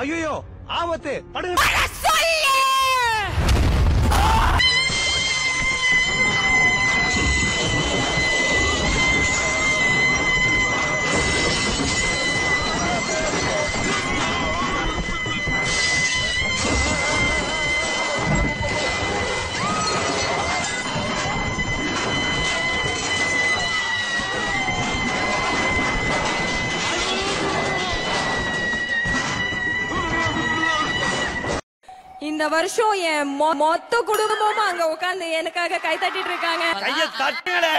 ஐயோ ஆபத்து படுங்க. இந்த வருஷம் என் மொத்த குடும்பமும் அங்க உட்கார்ந்து எனக்காக கை தட்டிட்டு இருக்காங்க. கைய தட்டுங்களே.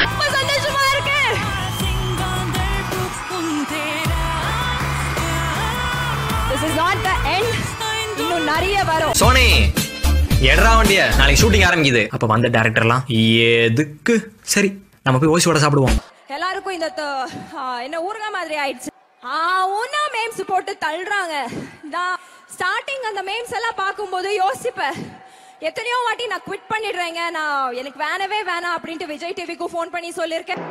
ரொம்ப சந்தோஷமா இருக்கு. This is not the end. இன்னும் நிறைய வரும். சோனி எட்ரா வண்டிய, நாளைக்கு ஷூட்டிங் ஆரம்பிக்குது. அப்ப வந்த டைரக்டர்லாம் எதுக்கு, சரி நம்ம போய் ஓசியோட சாப்பிடுவோம். எல்லாருக்கும் இந்த என்ன ஊறுகாய் மாதிரி ஆயிடுச்சு. ஊனா மேம்ஸ் போட்டு தள்ளுறாங்க. நான் ஸ்டார்டிங் அந்த மேம்ஸ் எல்லாம் பார்க்கும்போது யோசிப்பேன், எத்தனையோ வாட்டி நான் குவிட் பண்ணிடுறேங்க, நான் எனக்கு வேணவே வேணாம் அப்படின்ட்டு விஜய் டிவிக்கு ஃபோன் பண்ணி சொல்லியிருக்கேன்.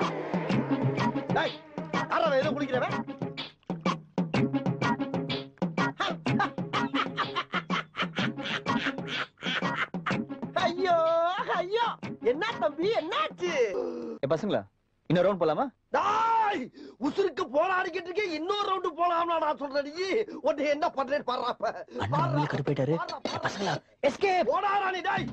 ஐயோ ஐயோ, என்ன தம்பி என்னாச்சு? பசங்களா இன்னொரு ரவுண்ட் போலாமா? டாய், உசுருக்கு போராடிக்கிட்டு இருக்கே, இன்னொரு ரவுண்ட் போலாம்னா நான் சொல்றேன். நீ உன்னை என்ன பண்றேன்னு பாருப்ப. கருப்பாயிட்டாரு பசங்களா, எஸ்கேப். போடாடா நீ. டாய்